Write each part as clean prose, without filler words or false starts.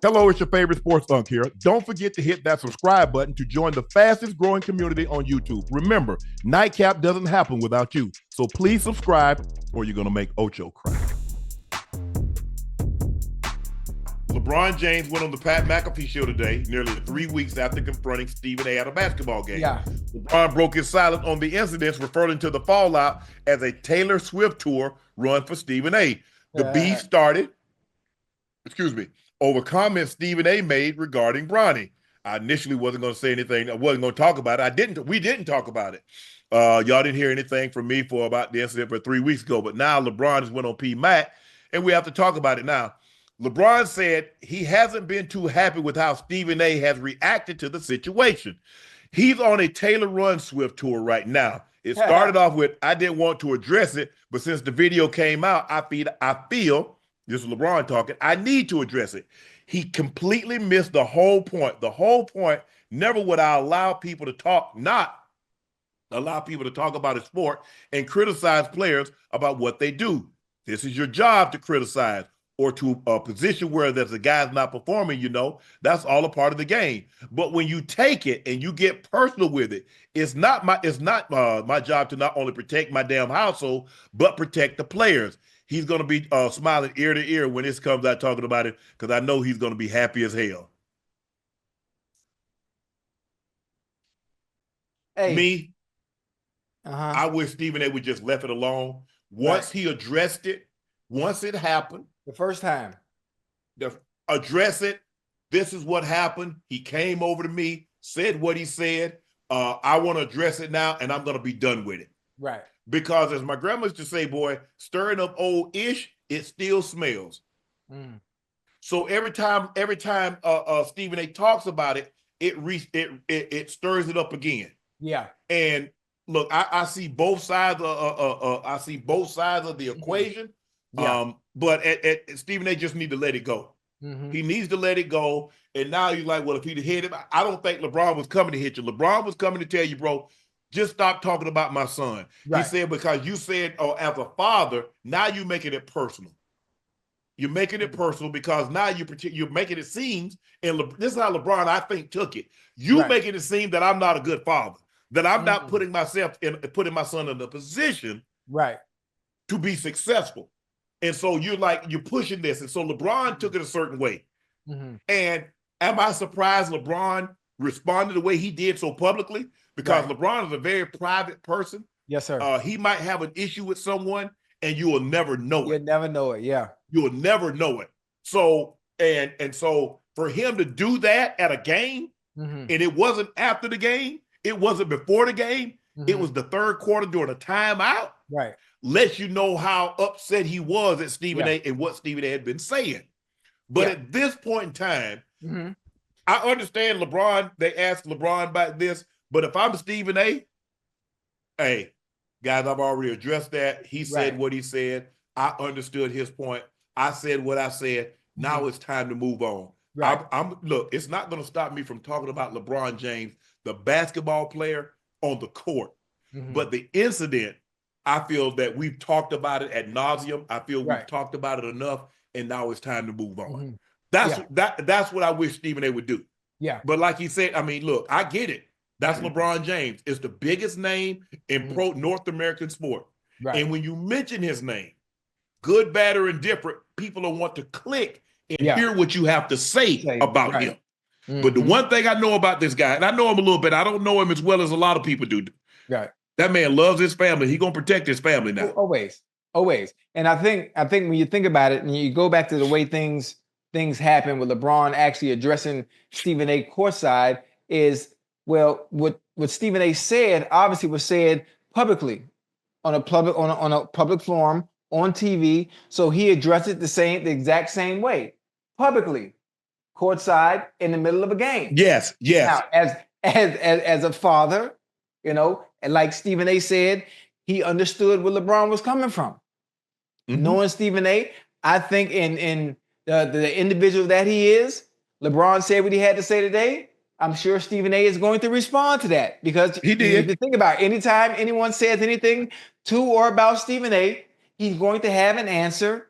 Hello, it's your favorite sports Unc here. Don't forget to hit that subscribe button to join the fastest growing community on YouTube. Remember, Nightcap doesn't happen without you. So please subscribe or you're going to make Ocho cry. LeBron James went on the Pat McAfee Show today, nearly 3 weeks after confronting Stephen A. at a basketball game. Yeah. LeBron broke his silence on the incidents, referring to the fallout as a Taylor Swift tour run for Stephen A. The beef started, over comments Stephen A. made regarding Bronny. I initially wasn't going to say anything. I wasn't going to talk about it. We didn't talk about it. Y'all didn't hear anything from me for about the incident for 3 weeks ago. But now LeBron has went on P. Mac, and we have to talk about it now. LeBron said he hasn't been too happy with how Stephen A. has reacted to the situation. He's on a Taylor Swift tour right now. It started off with, I didn't want to address it, but since the video came out, I feel, this is LeBron talking, I need to address it. He completely missed the whole point. The whole point, never would I allow people to talk, not allow people to talk about a sport and criticize players about what they do. This is your job to criticize, or to a position where there's a guy's not performing, that's all a part of the game. But when you take it and you get personal with it, it's not my job to not only protect my damn household, but protect the players. He's going to be smiling ear to ear when this comes out talking about it, because I know he's going to be happy as hell. Hey. Me, I wish Stephen A. would just left it alone. Once he addressed it, once it happened, the first time, address it. This is what happened. He came over to me, said what he said. I want to address it now, and I'm going to be done with it. Right. Because as my grandma used to say, boy, stirring up old ish, it still smells. So every time Stephen A. talks about it, it stirs it up again. Yeah. And look, I see both sides of the equation. Yeah. But Stephen A. just need to let it go. He needs to let it go. And now you're like, well, if he'd hit him, I don't think LeBron was coming to hit you. LeBron was coming to tell you, bro, just stop talking about my son. Right. He said, because you said, as a father, now you're making it personal. You're making it personal because now you're making it seem, and this is how LeBron, I think, took it. You making it seem that I'm not a good father, that I'm not putting my son in a position to be successful. And so you're pushing this. And so LeBron took it a certain way. And am I surprised LeBron responded the way he did so publicly? Because LeBron is a very private person. Yes, sir. He might have an issue with someone and you will never know it. You'll never know it, yeah. You'll never know it. So, and so for him to do that at a game, and it wasn't after the game, it wasn't before the game, it was the third quarter during a timeout. Right. Lets you know how upset he was at Stephen A. and what Stephen A. had been saying. But at this point in time, I understand LeBron, they asked LeBron about this, but if I'm Stephen A., hey, guys, I've already addressed that. He said what he said. I understood his point. I said what I said. Now it's time to move on. Right. Look, it's not going to stop me from talking about LeBron James, the basketball player on the court. But the incident, I feel that we've talked about it ad nauseum. I feel we've talked about it enough, and now it's time to move on. That's what I wish Stephen A. would do. Yeah. But like he said, I mean, look, I get it. That's LeBron James. It's the biggest name in pro North American sport. Right. And when you mention his name, good, bad, or indifferent, people will want to click and hear what you have to say about him. But the one thing I know about this guy, and I know him a little bit, I don't know him as well as a lot of people do. Right. That man loves his family. He's gonna protect his family now. Always. And I think when you think about it, and you go back to the way things happen with LeBron actually addressing Stephen A. courtside, is what Stephen A. said obviously was said publicly on a public forum on TV. So he addressed it the exact same way, publicly, courtside in the middle of a game. Yes. Now, as a father, and like Stephen A. said, he understood where LeBron was coming from. Knowing Stephen A., I think in the individual that he is, LeBron said what he had to say today. I'm sure Stephen A. is going to respond to that, because he did. You think about it, anytime anyone says anything to or about Stephen A., he's going to have an answer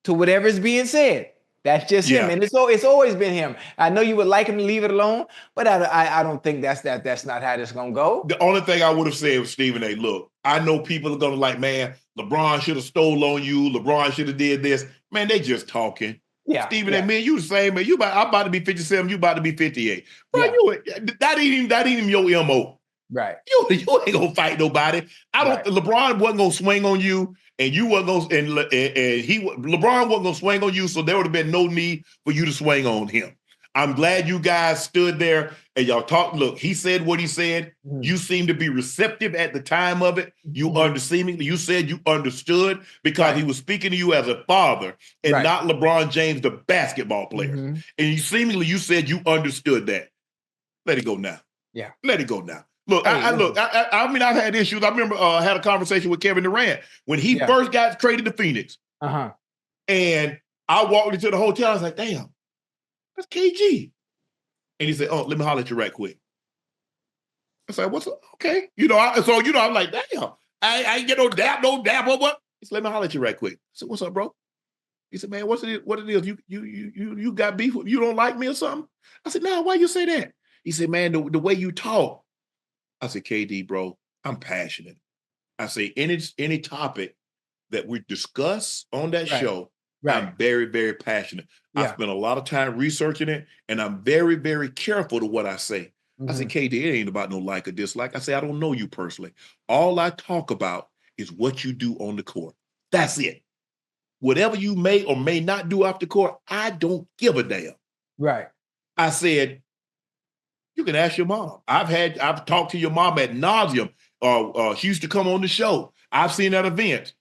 to whatever is being said. That's just him, and it's always been him. I know you would like him to leave it alone, but I don't think that's not how this gonna go. The only thing I would have said was Stephen A. Look, I know people are gonna like, man, LeBron should have stole on you. LeBron should have did this. Man, they just talking. Yeah, Stephen A. Man, you the same man. I'm about to be 57. You about to be 58. Bro, that ain't even your MO. Right. You ain't gonna fight nobody. LeBron wasn't gonna swing on you, and you wasn't gonna, LeBron wasn't gonna swing on you, so there would have been no need for you to swing on him. I'm glad you guys stood there and y'all talked. Look, he said what he said. Mm-hmm. You seemed to be receptive at the time of it. You you said you understood because he was speaking to you as a father and not LeBron James, the basketball player. Mm-hmm. And you said you understood that. Let it go now. Yeah. Let it go now. Look, I mean, I've had issues. I remember I had a conversation with Kevin Durant when he first got traded to Phoenix. Uh-huh. And I walked into the hotel. I was like, damn, that's KG. And he said, oh, let me holler at you right quick. I said, what's up? Okay. I'm like, damn, I ain't get no dap, what? He said, let me holler at you right quick. I said, what's up, bro? He said, man, what it is? You got beef? You don't like me or something? I said, no, why you say that? He said, man, the way you talk. I said, KD, bro, I'm passionate. I say any topic that we discuss on that show, I'm very, very passionate. I spend a lot of time researching it, and I'm very, very careful to what I say. Mm-hmm. I said, KD, it ain't about no like or dislike. I say, I don't know you personally. All I talk about is what you do on the court. That's it. Whatever you may or may not do off the court, I don't give a damn. Right. I said, you can ask your mom. I've talked to your mom ad nauseum. She used to come on the show. I've seen that event.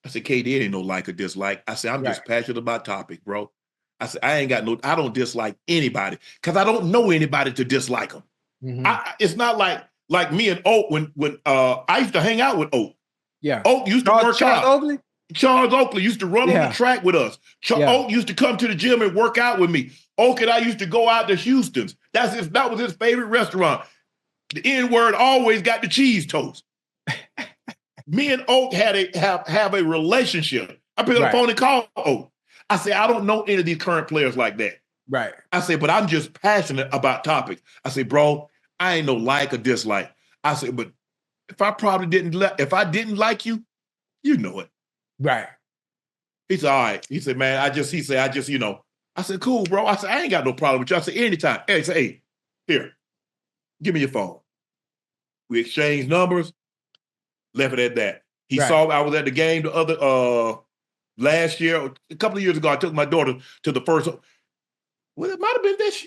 I said, KD, it ain't no like or dislike. I said, I'm just passionate about topic, bro. I said, I don't dislike anybody because I don't know anybody to dislike them. Mm-hmm. It's not like me and Oak when I used to hang out with Oak. Yeah. Oak used to work out. Oakley? Charles Oakley used to run on the track with us. Oak used to come to the gym and work out with me. Oak and I used to go out to Houston's. That was his favorite restaurant. The N-word always got the cheese toast. Me and Oak have a relationship. I picked up the phone and called Oak. I said, I don't know any of these current players like that. Right. I said, but I'm just passionate about topics. I said, bro, I ain't no like or dislike. I said, but if I didn't like you, you know it. Right. He said, all right. He said, man, I just, I said, cool, bro. I said, I ain't got no problem with you. I said, anytime. Hey, say, hey, here, give me your phone. We exchanged numbers, left it at that. He saw I was at the game the other last year, a couple of years ago. I took my daughter to the first. Well, it might have been this.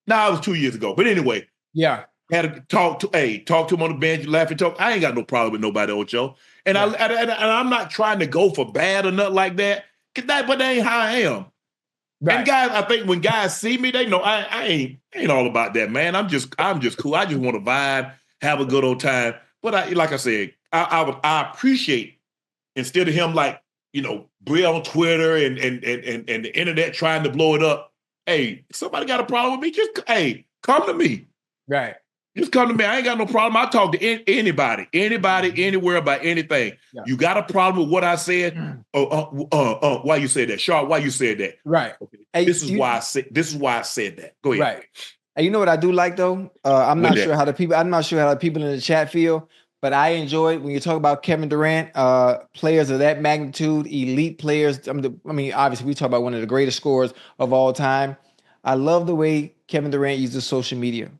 No, it was 2 years ago. But anyway, had to talk to him on the bench, laugh and talk. I ain't got no problem with nobody, Ocho. And I'm not trying to go for bad or nothing like that. But that ain't how I am. Right. And guys, I think when guys see me, they know I ain't all about that, man. I'm just cool. I just want to vibe, have a good old time. But like I said, I appreciate instead of him be on Twitter and the internet trying to blow it up. Hey, somebody got a problem with me? Just come to me. Right. Just come to me. I ain't got no problem. I talk to anybody, anywhere about anything. Yeah. You got a problem with what I said? Why you said that? Sharp, why you said that? Right. Okay. Hey, this is why I said that. Go ahead. Right. And you know what I do like though? I'm not sure how the people in the chat feel, but I enjoy when you talk about Kevin Durant, players of that magnitude, elite players. I mean, obviously we talk about one of the greatest scorers of all time. I love the way Kevin Durant uses social media.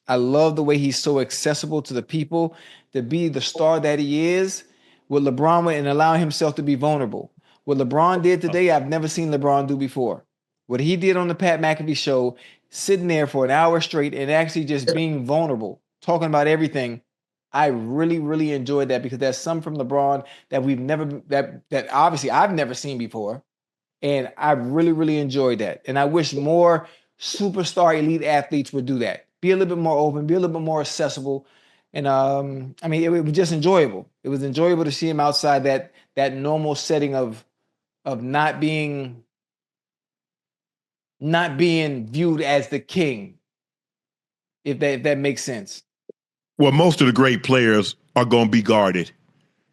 I love the way he's so accessible to the people, to be the star that he is, what LeBron went and allowing himself to be vulnerable. What LeBron did today, I've never seen LeBron do before. What he did on the Pat McAfee Show, sitting there for an hour straight and actually just being vulnerable, talking about everything. I really, really enjoyed that because there's some from LeBron that that obviously I've never seen before. And I really, really enjoyed that. And I wish more superstar elite athletes would do that. Be a little bit more open, be a little bit more accessible. And it was just enjoyable. It was enjoyable to see him outside that normal setting of not being viewed as the king, if that makes sense. Well, most of the great players are going to be guarded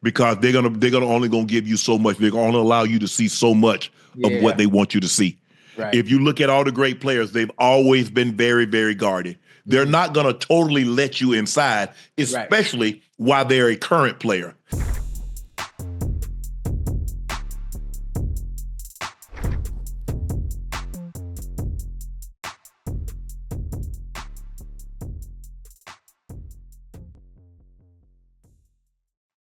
because they're gonna only give you so much. They're gonna only allow you to see so much of what they want you to see. Right. If you look at all the great players, they've always been very, very guarded. They're not going to totally let you inside, especially while they're a current player.